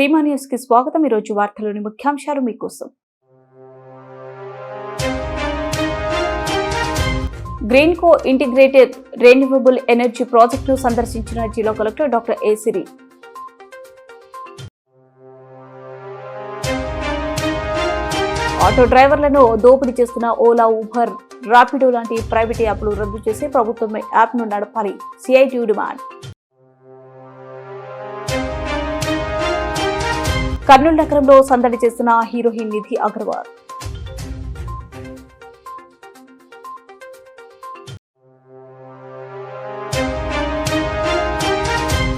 Seema news కి స్వాగతం. ఈ రోజు వార్తలోని ముఖ్యాంశాలు మీకోసం. గ్రీన్కో ఇంటిగ్రేటెడ్ రెన్యూవబుల్ ఎనర్జీ ప్రాజెక్టును సందర్శించిన జిల్లా collector doctor A Siri. Auto డ్రైవర్లను దోపిడీ చేస్తున్న ఓలా, ఊబర్, రాపిడో లాంటి ప్రైవేట్ యాప్లు రద్దు చేసి ప్రభుత్వం యాప్ను నడపాలి. CITU demand. కర్నూలు నగరంలో సందడి చేస్తున్న heroine Nidhi Agarwal.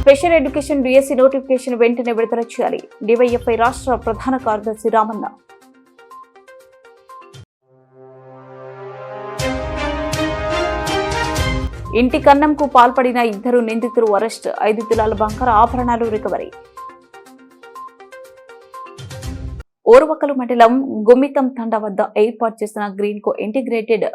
Special education DSC notification వెంటనే విడుదల చేయాలి. డివైఎఫ్ఐ రాష్ట్ర ప్రధాన కార్యదర్శి రామన్న. ఇంటి కన్నంకు పాల్పడిన 2 నిందితులు అరెస్ట్. 5 తులాల బంగారు ఆభరణాలు రికవరీ. ఓర్వకలు మండలం గుమ్మితం తండా వద్ద ఏర్పాటు చేసిన గ్రీన్కో ఇంటిగ్రేటెడ్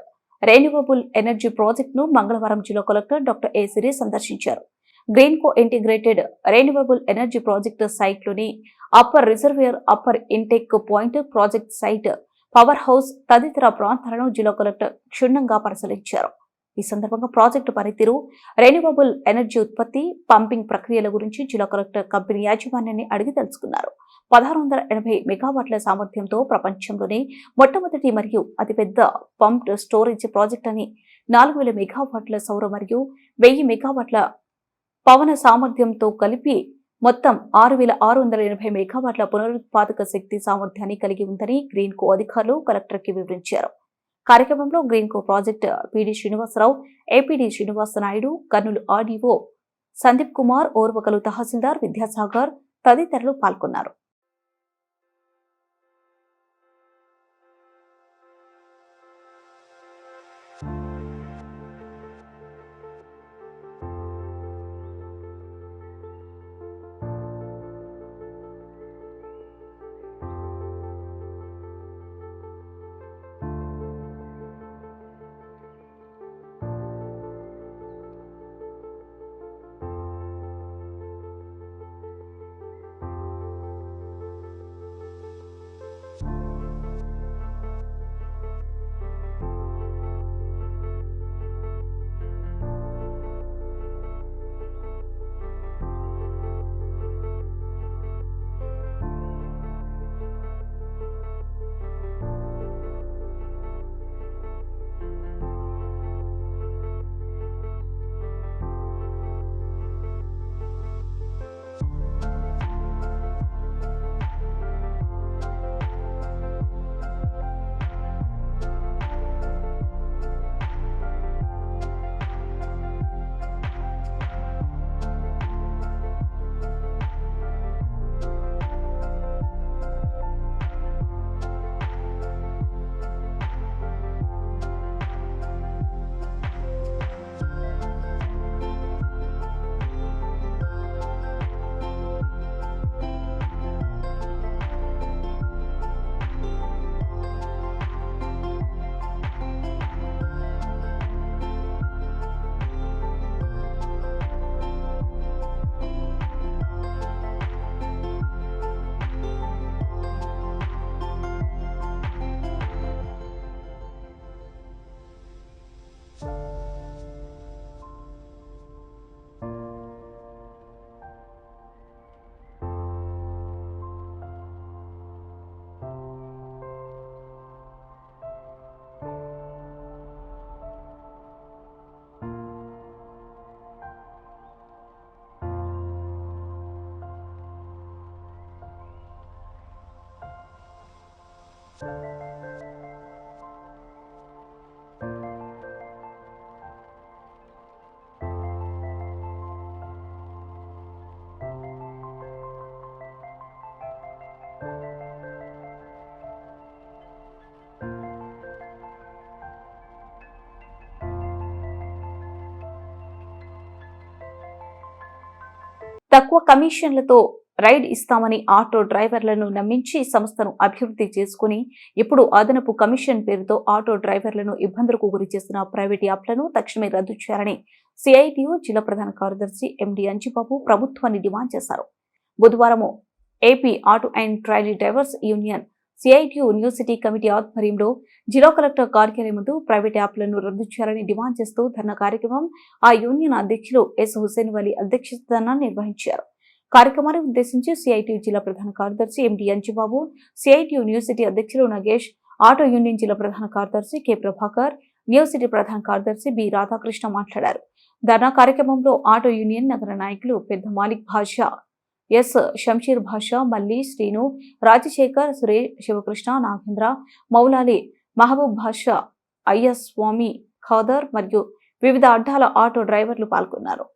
రెన్యూవబుల్ ఎనర్జీ ప్రాజెక్టును మంగళవారం జిల్లా కలెక్టర్ డాక్టర్ ఏ సిరి సందర్శించారు. Greenko integrated renewable energy project సైట్లోని upper reservoir, upper intake point, project site, power house తదితర ప్రాంతాలను జిల్లా కలెక్టర్ క్షుణ్ణంగా పరిశీలించారు. ఈ సందర్భంగా ప్రాజెక్టు పనితీరు, రెన్యూవబుల్ ఎనర్జీ ఉత్పత్తి, పంపింగ్ ప్రక్రియల గురించి జిల్లా కలెక్టర్ కంపెనీ యాజమాన్యాన్ని అడిగి తెలుసుకున్నారు. 1680 మెగావాట్ల సామర్థ్యంతో ప్రపంచంలోనే మొట్టమొదటి మరియు అతిపెద్ద పంప్డ్ స్టోరేజ్ ప్రాజెక్ట్ అని, 4000 మెగావాట్ల సౌర మరియు 1000 మెగావాట్ల పవన సామర్థ్యంతో కలిపి మొత్తం 6680 మెగావాట్ల పునరుత్పాదక శక్తి సామర్థ్యాన్ని కలిగి ఉందని గ్రీన్కో అధికారులు కలెక్టర్కి వివరించారు. కార్యక్రమంలో గ్రీన్కో ప్రాజెక్ట్ పిడి శ్రీనివాసరావు, ఏపీడీ శ్రీనివాసనాయుడు, కర్నూలు ఆర్డీఓ సందీప్ కుమార్, ఓర్వకలు తహసీల్దార్ విద్యాసాగర్ తదితరులు పాల్గొన్నారు. తక్కువ కమిషన్లతో రైడ్ ఇస్తామని ఆటో డ్రైవర్లను నమ్మించి సంస్థను అభివృద్ధి చేసుకుని ఇప్పుడు అదనపు కమిషన్ పేరుతో ఆటో డ్రైవర్లను ఇబ్బందులకు గురిచేస్తున్న ప్రైవేట్ యాప్లను తక్షణమే రద్దు చేయాలని సిఐటియు జిల్లా ప్రధాన కార్యదర్శి ఎండి అంజిబాబు ప్రభుత్వాన్ని డిమాండ్ చేశారు. బుధవారం AP auto and trolley drivers union CITU university committee ఆధ్వర్యంలో జిల్లా కలెక్టర్ కార్యాలయం ముందు ప్రైవేట్ యాప్లను రద్దు చేయాలని డిమాండ్ చేస్తూ ధర్నా కార్యక్రమం ఆ యూనియన్ అధ్యక్షులు ఎస్ హుసేన్ వలీ అధ్యక్షతన నిర్వహించారు. కార్యక్రమాన్ని ఉద్దేశించి సిఐటియు జిల్లా ప్రధాన కార్యదర్శి ఎండి అంజుబాబు, సిఐటియు యూనివర్సిటీ అధ్యక్షులు నగేష్, ఆటో యూనియన్ జిల్లా ప్రధాన కార్యదర్శి కె ప్రభాకర్, యూనివర్సిటీ ప్రధాన కార్యదర్శి బి రాధాకృష్ణ మాట్లాడారు. ధర్నా కార్యక్రమంలో ఆటో యూనియన్ నగర నాయకులు పెద్ద మాలిక్ భాషా, ఎస్ షంషీర్ భాషా, మల్లి, శ్రీను, రాజశేఖర్, సురేష్, శివకృష్ణ, నాగేంద్ర, మౌలాలి, మహబూబ్ భాషా, అయ్యస్ స్వామి, ఖాదర్ మరియు వివిధ అడ్డాల ఆటో డ్రైవర్లు పాల్గొన్నారు.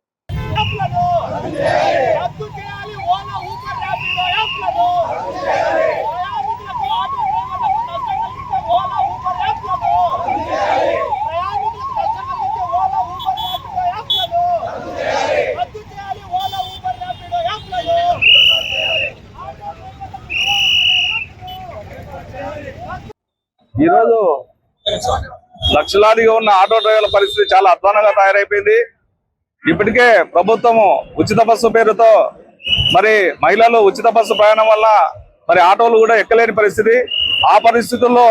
ఈరోజు లక్షలాదిగా ఉన్న ఆటో డ్రైవర్ల పరిస్థితి చాలా అధ్వానంగా తయారైపోయింది. ఇప్పటికే ప్రభుత్వము ఉచిత బస్సు పేరుతో మరి మహిళలు ఉచిత బస్సు ప్రయాణం వల్ల మరి ఆటోలు కూడా ఎక్కలేని పరిస్థితి. ఆ పరిస్థితుల్లో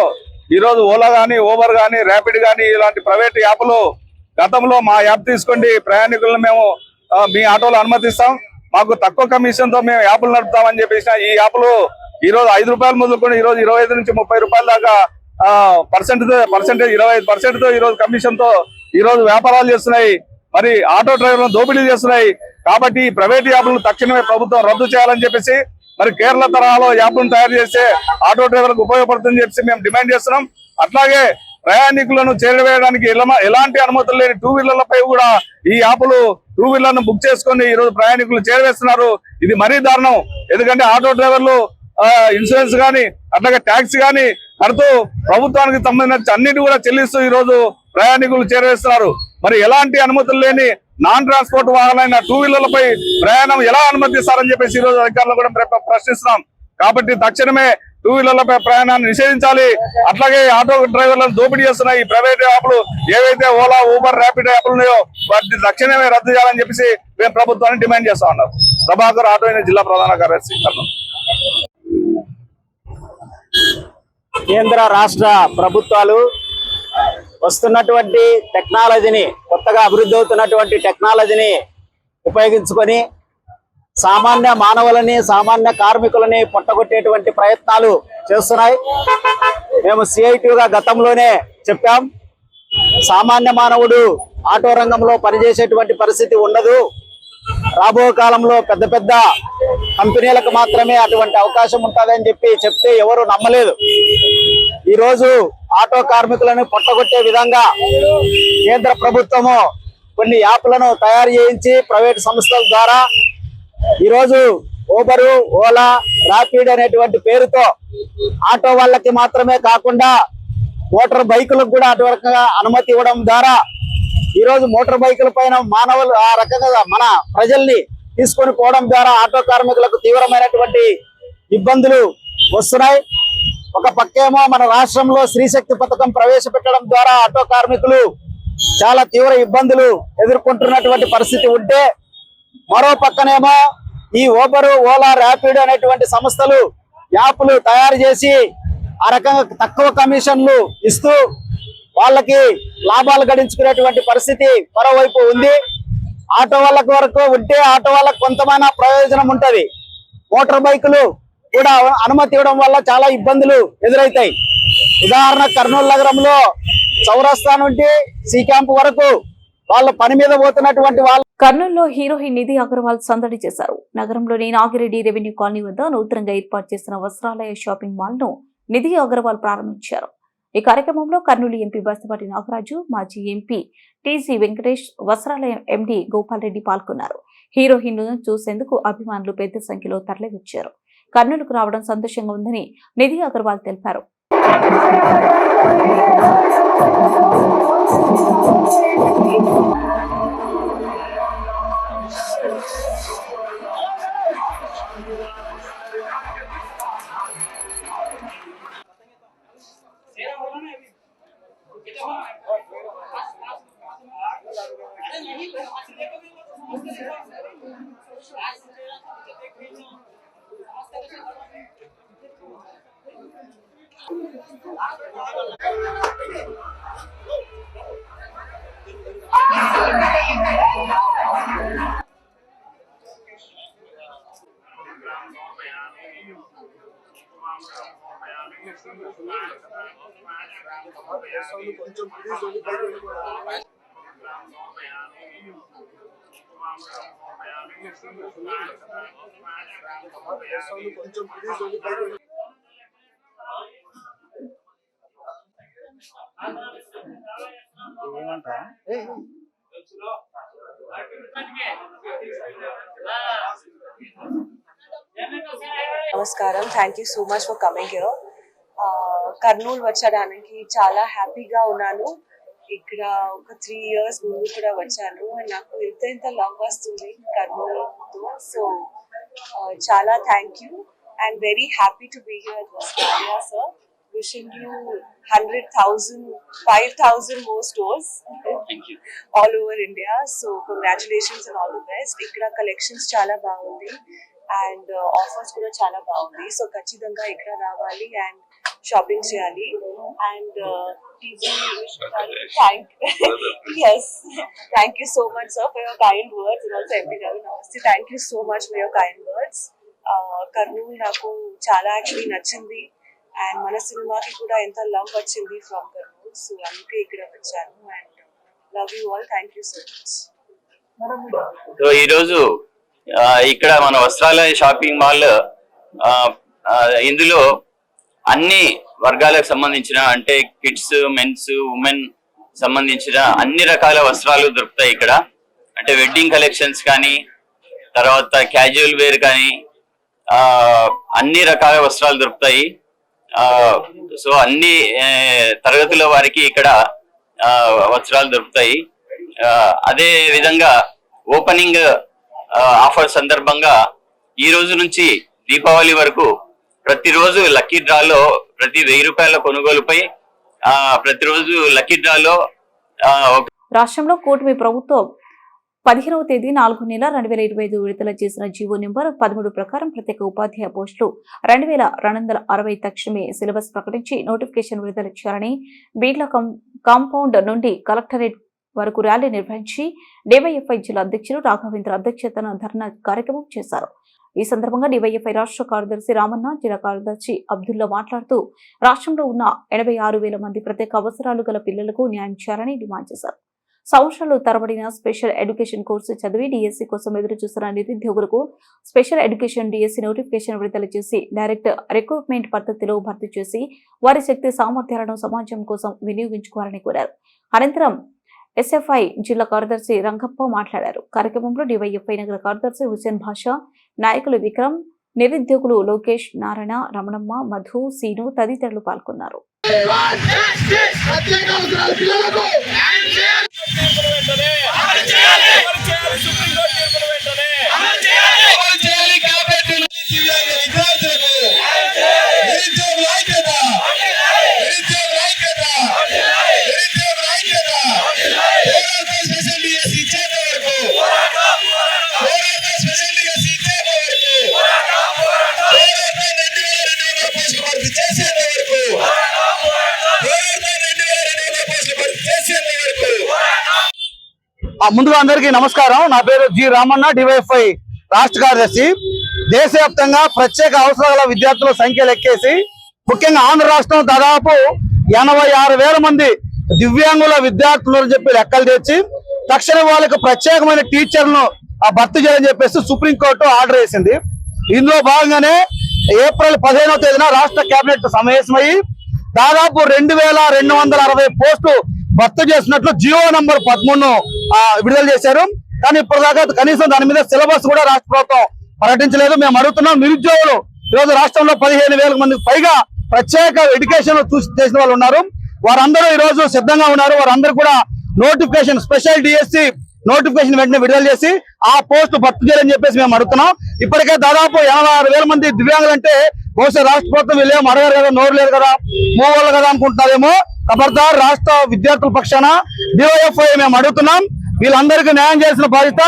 ఈరోజు ఓలా కానీ, ఊబర్ కానీ, ర్యాపిడ్ కానీ ఇలాంటి ప్రైవేట్ యాప్లు గతంలో మా యాప్ తీసుకోండి, ప్రయాణికులను మేము మీ ఆటోలు అనుమతిస్తాం, మాకు తక్కువ కమిషన్ తో మేము యాప్లు నడుపుతామని చెప్పేసిన ఈ యాప్లు ఈరోజు 5 రూపాయలు మొదలుకొని ఈరోజు 25 నుంచి 30 రూపాయల దాకా పర్సెంటేజ్ 25% తో ఈరోజు కమిషన్ తో ఈరోజు వ్యాపారాలు చేస్తున్నాయి. మరి ఆటో డ్రైవర్లను దోపిడీ చేస్తున్నాయి. కాబట్టి ప్రైవేట్ యాప్లను తక్షణమే ప్రభుత్వం రద్దు చేయాలని చెప్పేసి మరి కేరళ తరహాలో యాప్లను తయారు చేస్తే ఆటో డ్రైవర్లకు ఉపయోగపడుతుందని చెప్పేసి మేము డిమాండ్ చేస్తున్నాం. అట్లాగే ప్రయాణికులను చేరవేయడానికి ఎలాంటి అనుమతులు లేని 2 వీలర్లపై కూడా ఈ యాప్లు 2 వీలర్ను బుక్ చేసుకొని ఈరోజు ప్రయాణికులు చేరవేస్తున్నారు. ఇది మరీ దారుణం. ఎందుకంటే ఆటో డ్రైవర్లు ఇన్సూరెన్స్ కానీ అట్లాగే ట్యాక్స్ కానీ కడుతూ ప్రభుత్వానికి సంబంధించిన అన్నిటి కూడా చెల్లిస్తూ ఈ రోజు ప్రయాణికులు చేరవేస్తున్నారు. మరి ఎలాంటి అనుమతులు లేని నాన్ ట్రాన్స్పోర్ట్ వాహనాలైన 2 వీలర్లపై ప్రయాణం ఎలా అనుమతిస్తారని చెప్పేసి ఈ రోజు అధికారులు కూడా ప్రశ్నిస్తున్నాం. కాబట్టి తక్షణమే 2 వీలర్లపై ప్రయాణాన్ని నిషేధించాలి. అట్లాగే ఆటో డ్రైవర్లను దోపిడీ చేస్తున్నాయి ఈ ప్రైవేట్ యాప్లు ఏవైతే ఓలా, ఊబర్, ర్యాపిడ్ యాప్లు ఉన్నాయో వాటిని తక్షణమే రద్దు చేయాలని చెప్పేసి మేము ప్రభుత్వాన్ని డిమాండ్ చేస్తా ఉన్నాం. ప్రభాకర్, ఆటో యూనియన్ జిల్లా ప్రధాన కార్యదర్శి. కేంద్ర రాష్ట్ర ప్రభుత్వాలు వస్తున్నటువంటి టెక్నాలజీని, కొత్తగా అభివృద్ధి అవుతున్నటువంటి టెక్నాలజీని ఉపయోగించుకొని సామాన్య మానవులని, సామాన్య కార్మికులని పొట్టగొట్టేటువంటి ప్రయత్నాలు చేస్తున్నాయి. మేము సిఐటిగా గతంలోనే చెప్పాం, సామాన్య మానవుడు ఆటో రంగంలో పనిచేసేటువంటి పరిస్థితి ఉండదు. రాబో కాలంలో పెద్ద పెద్ద కంపెనీలకు మాత్రమే అటువంటి అవకాశం ఉంటుందని చెప్తే ఎవరు నమ్మలేదు. ఈరోజు ఆటో కార్మికులను పొట్టగొట్టే విధంగా కేంద్ర ప్రభుత్వము కొన్ని యాప్లను తయారు చేయించి ప్రైవేట్ సంస్థల ద్వారా ఈరోజు ఊబరు, ఓలా, ర్యాపిడ్ అనేటువంటి పేరుతో ఆటో వాళ్ళకి మాత్రమే కాకుండా మోటార్ బైకులకు కూడా అటువంటి అనుమతి ఇవ్వడం ద్వారా ఈరోజు మోటార్ బైకుల పైన మానవులు ఆ రకంగా మన ప్రజల్ని తీసుకొని పోవడం ద్వారా ఆటో కార్మికులకు తీవ్రమైనటువంటి ఇబ్బందులు వస్తున్నాయి. ఒక పక్కేమో మన రాష్ట్రంలో స్త్రీశక్తి పథకం ప్రవేశపెట్టడం ద్వారా ఆటో కార్మికులు చాలా తీవ్ర ఇబ్బందులు ఎదుర్కొంటున్నటువంటి పరిస్థితి ఉంటే, మరో పక్కనేమో ఈ ఊబరు, ఓలా, ర్యాపిడ్ అనేటువంటి సంస్థలు యాప్లు తయారు చేసి ఆ రకంగా తక్కువ కమిషన్లు ఇస్తూ వాళ్ళకి లాభాలు గడించుకునేటువంటి పరిస్థితి మరోవైపు ఉంది. ఆటో వాళ్ళకి వరకు ఉంటే ఆటో వాళ్ళకి కొంతమైనా ప్రయోజనం ఉంటది. మోటార్ బైకులు కూడా అనుమతి ఇవ్వడం వల్ల చాలా ఇబ్బందులు ఎదురవుతాయి. ఉదాహరణ కర్నూలు నగరంలో చౌరస్తా నుండి సి క్యాంప్ వరకు వాళ్ళ పని మీద పోతున్నటువంటి వాళ్ళు. కర్నూలులో హీరోయిన్ నిధి అగర్వాల్ సందడి చేశారు. నగరంలోని నాగిరెడ్డి రెవెన్యూ కాలనీ వద్ద నూతనంగా ఏర్పాటు చేసిన వస్త్రాలయ షాపింగ్ మాల్ ను నిధి అగర్వాల్ ప్రారంభించారు. ఈ కార్యక్రమంలో కర్నూలు ఎంపీ బస్తిపాటి నాగరాజు, మాజీ ఎంపీ టీసీ వెంకటేష్, వస్త్రాలయం ఎండీ గోపాల్ రెడ్డి పాల్గొన్నారు. హీరోయిన్ ను చూసేందుకు అభిమానులు పెద్ద సంఖ్యలో తరలివచ్చారు. కర్నూలుకు రావడం సంతోషంగా ఉందని నిధి అగర్వాల్ తెలిపారు. నమస్కారం, thank you so much for coming here. Kurnool వచ్చడానికి చాలా హ్యాపీగా ఉన్నాను. ఇక్కడ ఒక 3 years ముందు కూడా వచ్చాను. నాకు ఎంత లవ్ వస్తుంది కర్నూలుతో. సో చాలా thank you and very happy to be here వస్తారియా sir. Wishing you 100,000, 5,000 more stores all over India. So congratulations and all the best. Ikkada collections chala baagundi and offers kuda chala baagundi. So kachidanga ikkada raavali and shopping cheyali and yes, thank you so much sir for your kind words and also MP Garu namaste. Thank you so much for your kind words. Karnool naku chala actually nachindi and మన సినిమాకి కూడా ఎంత love వచ్చింది from Kurnool. So అందుకే ఇక్కడ వచ్చాను and love you all. Thank you so much. So ఈరోజు ఇక్కడ మన వస్త్రాలయ షాపింగ్ మాల్ ఇందులో అన్ని వర్గాలకు సంబంధించిన అంటే కిడ్స్, మెన్స్, ఉమెన్ సంబంధించిన అన్ని రకాల వస్త్రాలు దొరుకుతాయి ఇక్కడ. అంటే వెడ్డింగ్ కలెక్షన్స్ కానీ, తర్వాత క్యాజువల్ వేర్ కానీ అన్ని రకాల వస్త్రాలు దొరుకుతాయి. సో అన్ని తరగతుల వారికి ఇక్కడ వస్త్రాలు దొరుకుతాయి. అదే విధంగా ఓపెనింగ్ ఆఫర్ సందర్భంగా ఈ రోజు నుంచి దీపావళి వరకు ప్రతిరోజు లక్కీ డ్రాలో ప్రతి 1000 రూపాయల కొనుగోలుపై ప్రతిరోజు లక్కీ డ్రాలో రాష్ట్రంలో కూటమి ప్రభుత్వం 15వ తేదీ 4వ నెల 2025 విడుదల చేసిన జీవో నెంబర్ 13 ప్రకారం ప్రత్యేక ఉపాధ్యాయ పోస్టులు 2260 తక్షణమే సిలబస్ ప్రకటించి నోటిఫికేషన్ విడుదల చేయాలని బీడ్ల కాంపౌండ్ నుండి కలెక్టరేట్ వరకు ర్యాలీ నిర్వహించి డివైఎఫ్ఐ జిల్లా అధ్యక్షులు రాఘవేంద్ర అధ్యక్షతన ధర్నా కార్యక్రమం చేశారు. ఈ సందర్భంగా డివైఎఫ్ఐ రాష్ట్ర కార్యదర్శి రామన్న, జిల్లా కార్యదర్శి అబ్దుల్లా మాట్లాడుతూ రాష్ట్రంలో ఉన్న 86,000 మంది ప్రత్యేక అవసరాలు గల పిల్లలకు న్యాయం చేయాలని డిమాండ్ చేశారు. సంవత్సరాలు తరబడిన స్పెషల్ ఎడ్యుకేషన్ కోర్సు చదివి డిఎస్సీ కోసం ఎదురు చూస్తున్న నిరుద్యోగులకు స్పెషల్ ఎడ్యుకేషన్ డిఎస్సీ నోటిఫికేషన్ విడుదల చేసి డైరెక్ట్ రిక్రూట్మెంట్ పద్ధతిలో భర్తీ చేసి వారి శక్తి సామర్థ్యాలను సమాజం కోసం వినియోగించుకోవాలని కోరారు. అనంతరం ఎస్ఎఫ్ఐ జిల్లా కార్యదర్శి రంగప్ప మాట్లాడారు. కార్యక్రమంలో డివైఎఫ్ఐ నగర కార్యదర్శి హుసేన్ భాషా, నాయకులు విక్రమ్, నిరుద్యోగులు లోకేష్, నారాయణ, రమణమ్మ, మధు, సీను తదితరులు పాల్గొన్నారు. ముందుగా అందరికీ నమస్కారం. నా పేరు జి రామన్న, డివైఎఫ్ఐ రాష్ట్ర కార్యదర్శి. దేశవ్యాప్తంగా ప్రత్యేక అవసరాల విద్యార్థుల సంఖ్య లెక్కేసి ముఖ్యంగా ఆంధ్ర రాష్ట్రం దాదాపు 86,000 మంది దివ్యాంగుల విద్యార్థులు అని చెప్పి లెక్కలు తెచ్చి తక్షణం వాళ్ళకు ప్రత్యేకమైన టీచర్లను భర్తీ చేయాలని చెప్పేసి సుప్రీంకోర్టు ఆర్డర్ వేసింది. ఇందులో భాగంగానే ఏప్రిల్ 15వ తేదీన రాష్ట్ర కేబినెట్ సమావేశమయ్యి దాదాపు 2260 పోస్టులు భర్తీ చేసినట్లు జియో నంబర్ 13 విడుదల చేశారు. కానీ ఇప్పటిదాకా కనీసం దాని మీద సిలబస్ కూడా రాష్ట్ర ప్రభుత్వం ప్రకటించలేదు. మేము అడుగుతున్నాం, నిరుద్యోగులు ఈరోజు రాష్ట్రంలో 15,000 మందికి పైగా ప్రత్యేక ఎడ్యుకేషన్ చేసిన వాళ్ళు ఉన్నారు. వారందరూ ఈ రోజు సిద్ధంగా ఉన్నారు. వారందరూ కూడా నోటిఫికేషన్ స్పెషల్ డిఎస్సి నోటిఫికేషన్ వెంటనే విడుదల చేసి ఆ పోస్టు భర్తీ చేయాలని చెప్పేసి మేము అడుగుతున్నాం. ఇప్పటికే దాదాపు 86,000 మంది దివ్యాంగులు అంటే బహుశా రాష్ట్ర ప్రభుత్వం వీళ్ళేమో అడగారు కదా, నోరు లేదు కదా, మూవోళ్ళు కదా అనుకుంటున్నారేమో. ఖబర్దార్, రాష్ట్ర విద్యార్థుల పక్షాన డివైఎఫ్ఐ మేము అడుగుతున్నాం. వీళ్ళందరికీ న్యాయం చేసిన బాధ్యత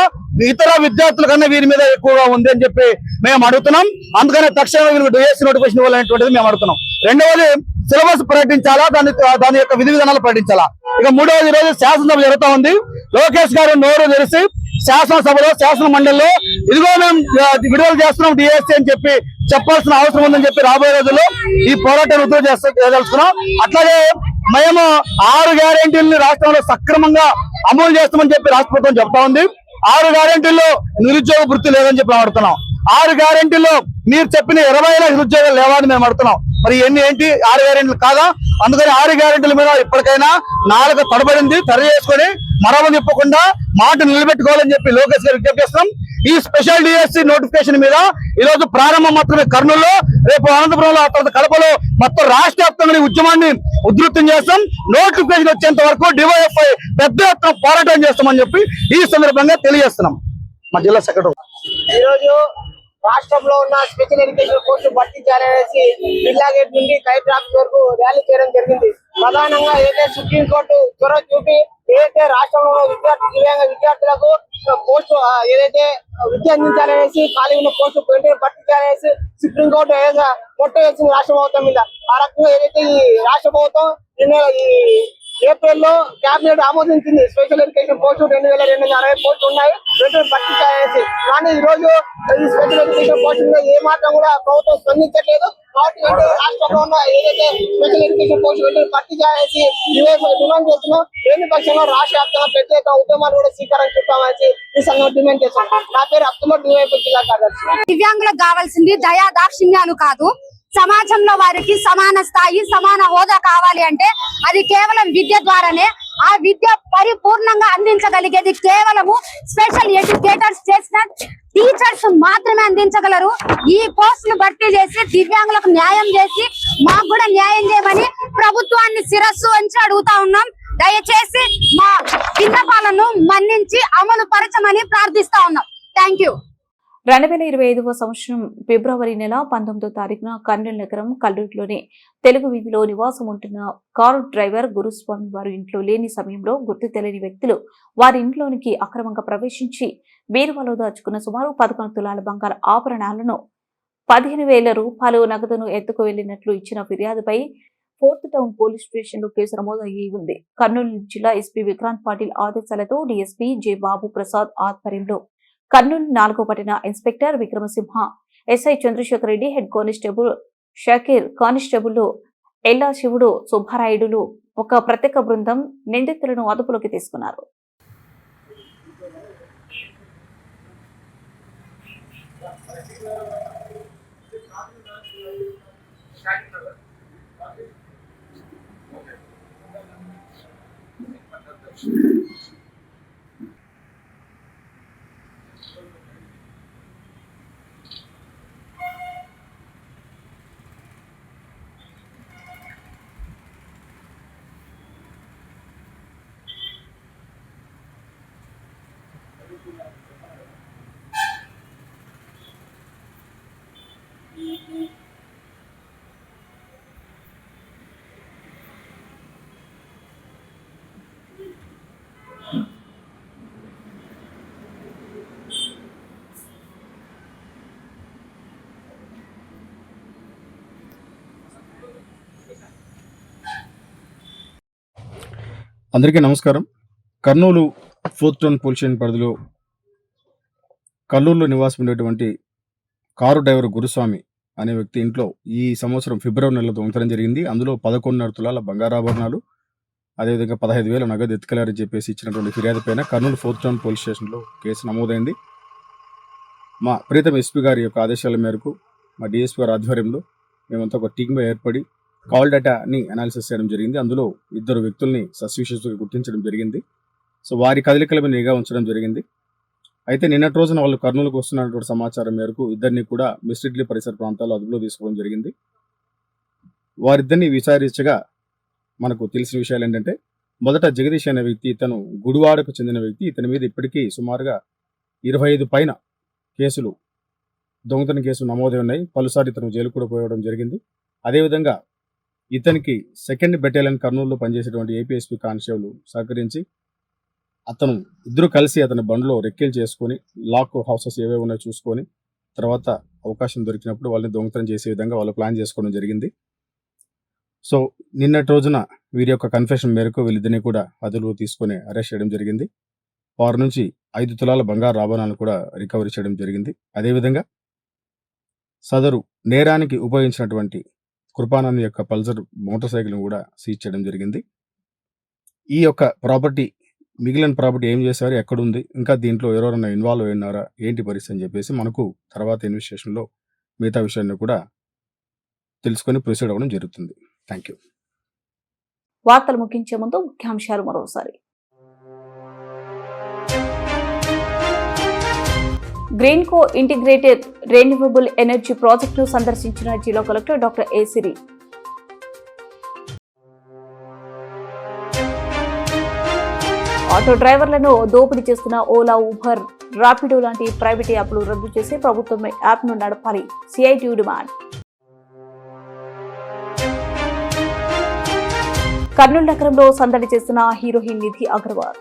ఇతర విద్యార్థుల కన్నా వీరి మీద ఎక్కువగా ఉంది అని చెప్పి మేము అడుగుతున్నాం. అందుకనే తక్షణమే వీరికి డిఎస్సి నోటిఫికేషన్ ఇవ్వాలనేటువంటిది మేము అడుగుతున్నాం. రెండవది సిలబస్ ప్రకటించాలా, దాని యొక్క విధి విధానాలు ప్రకటించాలా. ఇక మూడవది, ఈ రోజు శాసనసభ జరుగుతా ఉంది. లోకేష్ గారు నోరు తెరిచి శాసనసభలో శాసన మండలిలో ఇదిగో మేము విడుదల చేస్తున్నాం డిఎస్సి అని చెప్పి చెప్పాల్సిన అవసరం ఉందని చెప్పి రాబోయే రోజుల్లో ఈ పోరాటాన్ని ఉద్యోగం చేయదలుచుకున్నాం. అట్లాగే మేము 6 గ్యారెంటీలను రాష్ట్రంలో సక్రమంగా అమలు చేస్తామని చెప్పి రాష్ట్ర ప్రభుత్వం చెప్తా ఉంది. 6 గ్యారెంటీల్లో నిరుద్యోగ వృత్తి లేదని చెప్పి అడుగుతున్నాం. 6 గ్యారెంటీల్లో మీరు చెప్పిన 20,000 నిరుద్యోగాలు లేవని మేము అడుగుతున్నాం. మరి ఇవన్నీ ఏంటి? 6 గ్యారెంటీలు కాదా? అందుకని 6 గ్యారెంటీల మీద ఇప్పటికైనా నాలుగు తడబడింది, తరి చేసుకొని మరవ తిప్పకుండా మాట నిలబెట్టుకోవాలని చెప్పి లోకేష్ గారు విజ్ఞప్తి చేస్తున్నాం. ఈ స్పెషల్ డిఎస్సి నోటిఫికేషన్ మీద ఈ రోజు ప్రారంభం మాత్రమే కర్నూలులో, రేపు అనంతపురంలో, ఆ తర్వాత కడపలో మొత్తం రాష్ట్ర వ్యాప్తంగా ఉద్యమాన్ని ఉధృతం చేస్తాం. నోటిఫికేషన్ వచ్చేంత వరకు డివైఎఫ్ఐ పెద్ద ఎత్తున పోరాటం చేస్తామని చెప్పి ఈ సందర్భంగా తెలియజేస్తున్నాం. మా జిల్లా సెక్రటరీ ఈ రోజు రాష్ట్రంలో ఉన్న స్పెషల్ ఎడ్యుకేషన్ కోర్సు భర్తీ చేయాలనేసి జిల్లా గేట్ నుండి కలెక్టర్ ఆఫీస్ వరకు ర్యాలీ చేయడం జరిగింది. ప్రధానంగా ఏదైతే సుప్రీంకోర్టు చొరవ చూపి ఏదైతే రాష్ట్రంలో దివ్యాంగ విద్యార్థులకు పోస్టు ఏదైతే విద్య అందించాలనేసి ఖాళీ ఉన్న పోస్టు భర్తీ చేయాలనేసి సుప్రీంకోర్టు ఏదైతే మొట్ట వేసింది రాష్ట్ర ప్రభుత్వం మీద. ఆ రకంగా ఏదైతే ఈ రాష్ట్ర ప్రభుత్వం ఈ ఏప్రిల్లో కేబినెట్ ఆమోదించింది. స్పెషల్ ఎడ్యుకేషన్ పోస్టు 2260 పోస్టులు ఉన్నాయి, వెంటనే భర్తీ చేయాలనేసి. కానీ ఈ రోజు ఈ స్పెషల్ ఎడ్యుకేషన్ పోస్టు మీద ఏ మాత్రం కూడా ప్రభుత్వం స్పందించట్లేదు. కాబట్టి రాష్ట్రంలో ఉన్న ఏదైతే స్పెషల్ ఎడ్యుకేషన్ పోస్టు వెంటనే భర్తీ చేయాలనేసి డిమాండ్ చేస్తున్నాం. లేని పక్షంలో రాష్ట్ర వ్యాప్తంగా ప్రత్యేక ఉద్యమాలు కూడా శ్రీకారం చుట్టామనేసి ఈ సంఘం డిమాండ్ చేస్తున్నాం. నా పేరు అక్టోబర్ డివైఎఫ్ఐ జిల్లా కార్యదర్శి. దివ్యాంగులకు కావాల్సింది దయా దాక్షిణ్యాలు కాదు, సమాజంలో వారికి సమాన స్థాయి, సమాన హోదా కావాలి అంటే అది కేవలం విద్య ద్వారానే. ఆ విద్య పరిపూర్ణంగా అందించగలిగేది కేవలము స్పెషల్ ఎడ్యుకేటర్స్ చేసిన టీచర్స్ మాత్రమే అందించగలరు. ఈ పోస్టులు భర్తీ చేసి దివ్యాంగులకు న్యాయం చేసి మాకు కూడా న్యాయం చేయమని ప్రభుత్వాన్ని శిరస్సు వంచి అడుగుతా ఉన్నాం. దయచేసి మా విన్నపాలను మన్నించి అమలు పరచమని ప్రార్థిస్తా ఉన్నాం. Thank you. 2025వ సంవత్సరం ఫిబ్రవరి నెల 19వ తారీఖున కర్నూలు నగరం కల్లూరులోని తెలుగు వీధిలో నివాసం ఉంటున్న కారు డ్రైవర్ గురుస్వామి వారి ఇంట్లో లేని సమయంలో గుర్తు తెలియని వ్యక్తులు వారి ఇంట్లోనికి అక్రమంగా ప్రవేశించి బీరువాలో దాచుకున్న సుమారు 11 తులాల బంగారు ఆభరణాలను 15,000 రూపాయలు నగదును ఎత్తుకు వెళ్లినట్లు ఇచ్చిన ఫిర్యాదుపై 4th టౌన్ పోలీస్ స్టేషన్లో కేసు నమోదయ్యి ఉంది. కర్నూలు జిల్లా ఎస్పీ విక్రాంత్ పాటిల్ ఆదేశాలతో డీఎస్పీ జె బాబు ప్రసాద్ ఆధ్వర్యంలో కర్నూలు 4వ పట్టణ inspector Vikramasimha, SI Chandrasekhar Reddy, head constable Shakir, constable Ella Shivudu, సుబ్బారాయుడులు ఒక ప్రత్యేక బృందం నిందితులను అదుపులోకి తీసుకున్నారు. అందరికీ నమస్కారం. Kurnool 4th town police station పరిధిలో కల్లూరులో నివాసం ఉండేటువంటి కారు డ్రైవర్ గురుస్వామి అనే వ్యక్తి ఇంట్లో ఈ సంవత్సరం ఫిబ్రవరి నెలలో దొంగతనం జరిగింది. అందులో 11.5 తులాల బంగారాభరణాలు, అదేవిధంగా 15,000 నగదు ఎత్తుకెళ్లారని చెప్పేసి ఇచ్చినటువంటి ఫిర్యాదు పైన కర్నూలు 4th టౌన్ పోలీస్ స్టేషన్లో కేసు నమోదైంది. మా ప్రీతం ఎస్పీ గారి యొక్క ఆదేశాల మేరకు మా డిఎస్పీ గారి ఆధ్వర్యంలో మేమంతా ఒక టీమ్గా ఏర్పడి కాల్ డేటాని అనాలిసిస్ చేయడం జరిగింది. అందులో 2 వ్యక్తుల్ని సస్పిషియస్గా గుర్తించడం జరిగింది. సో వారి కదలికల మీద నిఘా ఉంచడం జరిగింది. అయితే నిన్నటి రోజున వాళ్ళు కర్నూలుకు వస్తున్నటువంటి సమాచారం మేరకు ఇద్దరిని కూడా మిస్టిడ్లీ పరిసర ప్రాంతాల్లో అదుపులో తీసుకోవడం జరిగింది. వారిద్దరిని విచారించగా మనకు తెలిసిన విషయాలు ఏంటంటే, మొదట జగదీష్ అనే వ్యక్తి, ఇతను గుడివాడకు చెందిన వ్యక్తి. ఇతని మీద ఇప్పటికీ సుమారుగా 25 పైన కేసులు, దొంగతన కేసులు నమోదై ఉన్నాయి. పలుసారి ఇతను జైలు కూడా పోయడం జరిగింది. అదేవిధంగా ఇతనికి 2nd బెటాలియన్ కర్నూలులో పనిచేసేటువంటి ఏపీఎస్పీ కానిస్టేబుల్ సహకరించి అతను ఇద్దరు కలిసి అతని బండిలో రెక్కీలు చేసుకొని లాక్ హౌసెస్ ఏవే ఉన్నాయో చూసుకొని తర్వాత అవకాశం దొరికినప్పుడు వాళ్ళని దొంగతనం చేసే విధంగా వాళ్ళు ప్లాన్ చేసుకోవడం జరిగింది. సో నిన్నటి రోజున వీరి యొక్క కన్ఫెషన్ మేరకు వీళ్ళిద్దరిని కూడా అదుపులో తీసుకొని అరెస్ట్ చేయడం జరిగింది. వారి నుంచి 5 తులాల బంగారు ఆభరణాలను కూడా రికవరీ చేయడం జరిగింది. అదేవిధంగా సదరు నేరానికి ఉపయోగించినటువంటి కృపానంద్ యొక్క పల్సర్ మోటార్ సైకిల్ను కూడా సీజ్ చేయడం జరిగింది. ఈ యొక్క ప్రాపర్టీ మిగిలిన ప్రాపర్టీ ఏం చేశారు, ఎక్కడుంది, ఇంకా దీంట్లో ఎవరైనా ఇన్వాల్వ్ అయినారా, ఏంటి పరిస్థితి అని చెప్పేసి మనకు తర్వాత ఇన్వెస్టిగేషన్లో మిగతా విషయాన్ని కూడా తెలుసుకొని ప్రొసీడ్ అవ్వడం జరుగుతుంది. Thank you. వార్తలు ముగించే ముందు ముఖ్యాంశాలు మరోసారి. గ్రీన్కో ఇంటిగ్రేటెడ్ రెన్యూవబుల్ ఎనర్జీ ప్రాజెక్టును సందర్శించిన జిల్లా collector doctor A Siri. Auto డ్రైవర్లను దోపిడీ చేస్తున్న ఓలా, ఊబర్, రాపిడో లాంటి ప్రైవేట్ యాప్లు రద్దు చేసి ప్రభుత్వం యాప్ను నడపాలి, సిఐటియు డిమాండ్. కర్నూలు నగరంలో సందడి చేస్తున్న heroine Nidhi Agarwal.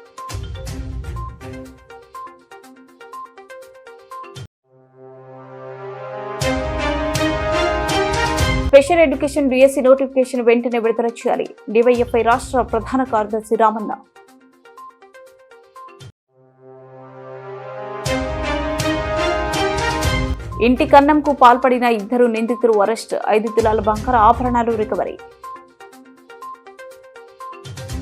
Special education DSC notification వెంటనే విడుదల చేయాలి, డివైఎఫ్ఐ రాష్ట్ర ప్రధాన కార్యదర్శి రామన్న. ఇంటి కన్నంకు పాల్పడిన 2 నిందితులు అరెస్ట్, 5 తులాల బంగారు ఆభరణాలు రికవరీ.